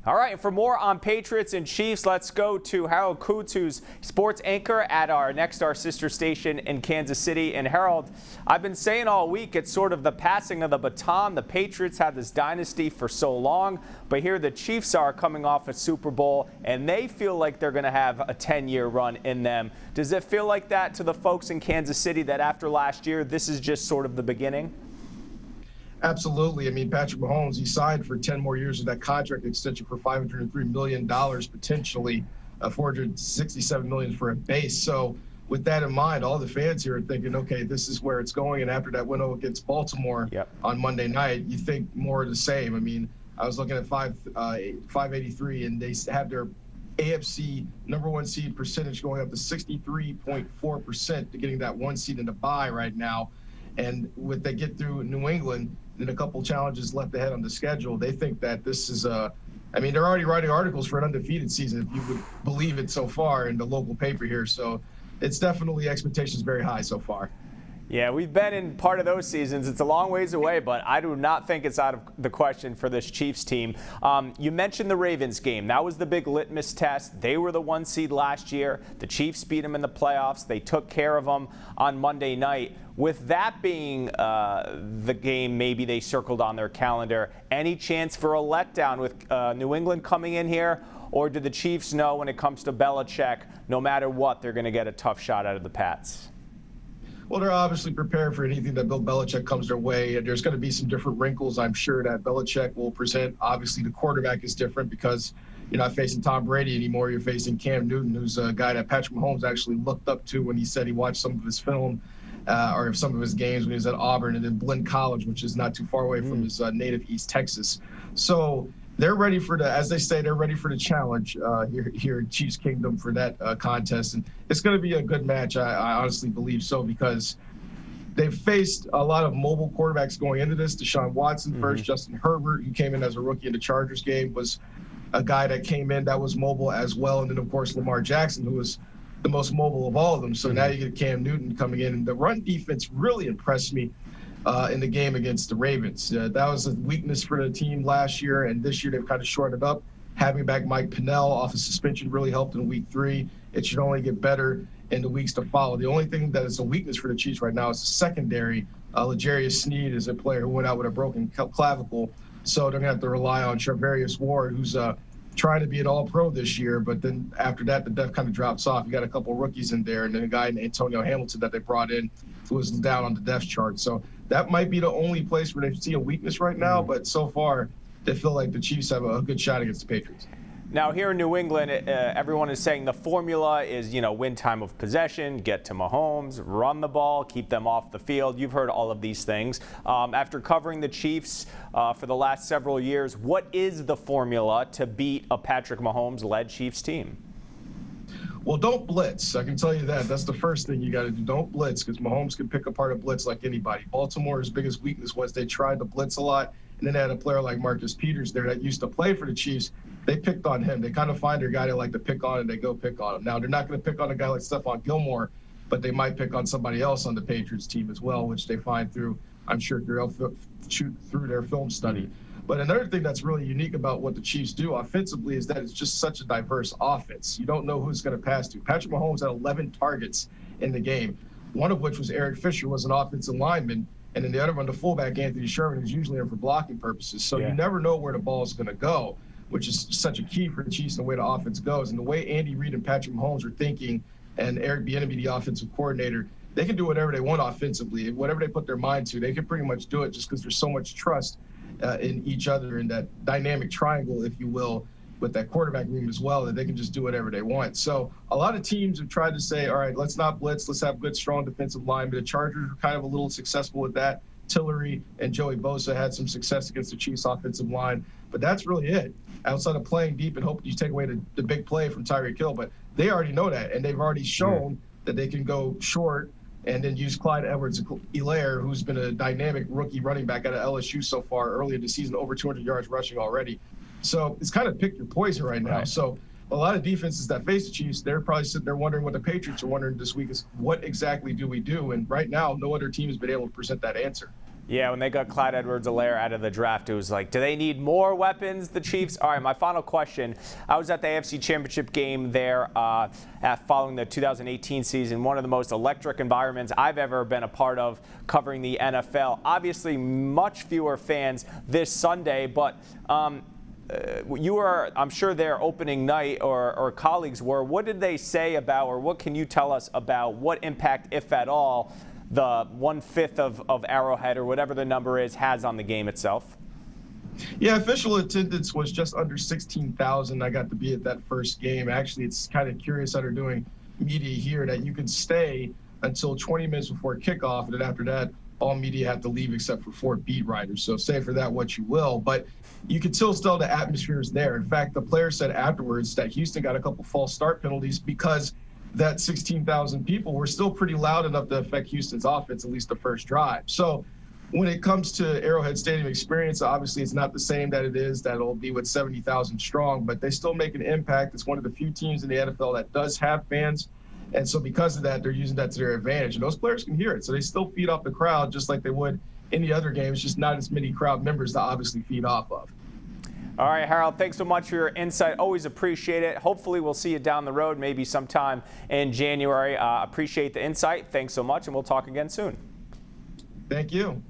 All right, and for more on Patriots and Chiefs, let's go to Harold Kuntz, who's sports anchor at our sister station in Kansas City. And Harold, I've been saying all week, it's sort of the passing of the baton. The Patriots had this dynasty for so long, but here the Chiefs are coming off a Super Bowl, and they feel like they're going to have a 10-year run in them. Does it feel like that to the folks in Kansas City, that after last year, this is just sort of the beginning? Absolutely. I mean, Patrick Mahomes, he signed for 10 more years of that contract extension for $503 million, potentially $467 million for a base. So with that in mind, all the fans here are thinking, okay, this is where it's going. And after that win against Baltimore on Monday night, you think more of the same. I mean, I was looking at 583, and they have their AFC #1 seed percentage going up to 63.4% to getting that 1 seed in the bye right now. And with they get through New England and a couple challenges left ahead on the schedule, they think that this is I mean, they're already writing articles for an undefeated season, if you would believe it, so far in the local paper here. So it's definitely expectations very high so far. Yeah, we've been in part of those seasons. It's a long ways away, but I do not think it's out of the question for this Chiefs team. You mentioned the Ravens game. That was the big litmus test. They were the 1 seed last year. The Chiefs beat them in the playoffs. They took care of them on Monday night. With that being the game maybe they circled on their calendar, any chance for a letdown with New England coming in here? Or do the Chiefs know when it comes to Belichick, no matter what, they're going to get a tough shot out of the Pats? Well, they're obviously prepared for anything that Bill Belichick comes their way. And there's going to be some different wrinkles, I'm sure, that Belichick will present. Obviously, the quarterback is different because you're not facing Tom Brady anymore. You're facing Cam Newton, who's a guy that Patrick Mahomes actually looked up to when he said he watched some of his film or some of his games when he was at Auburn and then Blinn College, which is not too far away from his native East Texas. So they're ready for the, as they say, they're ready for the challenge here in Chiefs Kingdom for that contest. And it's going to be a good match, I honestly believe so, because they've faced a lot of mobile quarterbacks going into this. Deshaun Watson first, Justin Herbert, who came in as a rookie in the Chargers game, was a guy that came in that was mobile as well. And then, of course, Lamar Jackson, who was the most mobile of all of them. So now you get Cam Newton coming in. And the run defense really impressed me in the game against the Ravens. That was a weakness for the team last year, and this year they've kind of shortened it up. Having back Mike Pennell off of suspension really helped in week 3. It should only get better in the weeks to follow. The only thing that is a weakness for the Chiefs right now is the secondary. L'Jarius Sneed is a player who went out with a broken clavicle, so they're going to have to rely on Charvarius Ward, who's trying to be an all-pro this year, but then after that, the depth kind of drops off. You got a couple of rookies in there, and then a guy named Antonio Hamilton that they brought in who was down on the depth chart. So that might be the only place where they see a weakness right now, but so far they feel like the Chiefs have a good shot against the Patriots. Now, here in New England, everyone is saying the formula is, win time of possession, get to Mahomes, run the ball, keep them off the field. You've heard all of these things. After covering the Chiefs for the last several years, what is the formula to beat a Patrick Mahomes-led Chiefs team? Well, don't blitz. I can tell you that. That's the first thing you got to do. Don't blitz, because Mahomes can pick apart a blitz like anybody. Baltimore's biggest weakness was they tried to blitz a lot, and then they had a player like Marcus Peters there that used to play for the Chiefs. They picked on him. They kind of find their guy they like to pick on, and they go pick on him. Now, they're not going to pick on a guy like Stephon Gilmore, but they might pick on somebody else on the Patriots team as well, which they find through, I'm sure, through their film study. But another thing that's really unique about what the Chiefs do offensively is that it's just such a diverse offense. You don't know who's going to pass to. Patrick Mahomes had 11 targets in the game, one of which was Eric Fisher, was an offensive lineman, and then the other one, the fullback, Anthony Sherman, is usually in for blocking purposes. So you never know where the ball is going to go, which is such a key for the Chiefs and the way the offense goes. And the way Andy Reid and Patrick Mahomes are thinking, and Eric Bieniemy, the offensive coordinator, they can do whatever they want offensively. Whatever they put their mind to, they can pretty much do it just because there's so much trust in each other, in that dynamic triangle, if you will, with that quarterback room as well, that they can just do whatever they want. So a lot of teams have tried to say, all right, let's not blitz, let's have good, strong defensive line. But the Chargers were kind of a little successful with that. Tillery and Joey Bosa had some success against the Chiefs offensive line, but that's really it. Outside of playing deep and hoping you take away the big play from Tyreek Hill, but they already know that, and they've already shown that they can go short and then use Clyde Edwards-Helaire, who's been a dynamic rookie running back out of LSU so far early in the season, over 200 yards rushing already. So it's kind of pick your poison right now. So a lot of defenses that face the Chiefs, they're probably sitting there wondering what the Patriots are wondering this week is, what exactly do we do? And right now, no other team has been able to present that answer. Yeah, when they got Clyde Edwards-Helaire out of the draft, it was like, do they need more weapons, the Chiefs? All right, my final question. I was at the AFC Championship game there following the 2018 season, one of the most electric environments I've ever been a part of covering the NFL. Obviously, much fewer fans this Sunday, but you were, I'm sure, their opening night, or colleagues were. What did they say about, or what can you tell us about what impact, if at all, the 1/5 of Arrowhead, or whatever the number is, has on the game itself? Yeah, official attendance was just under 16,000. I got to be at that first game. Actually, it's kind of curious how they're doing media here, that you can stay until 20 minutes before kickoff, and then after that, all media have to leave except for 4 beat writers. So say for that what you will, but you can still tell the atmosphere is there. In fact, the player said afterwards that Houston got a couple false start penalties because that 16,000 people were still pretty loud enough to affect Houston's offense, at least the first drive. So when it comes to Arrowhead Stadium experience, obviously it's not the same that it'll be with 70,000 strong, but they still make an impact. It's one of the few teams in the NFL that does have fans. And so because of that, they're using that to their advantage. And those players can hear it. So they still feed off the crowd just like they would any other game. It's just not as many crowd members to obviously feed off of. All right, Harold, thanks so much for your insight. Always appreciate it. Hopefully we'll see you down the road, maybe sometime in January. Appreciate the insight. Thanks so much, and we'll talk again soon. Thank you.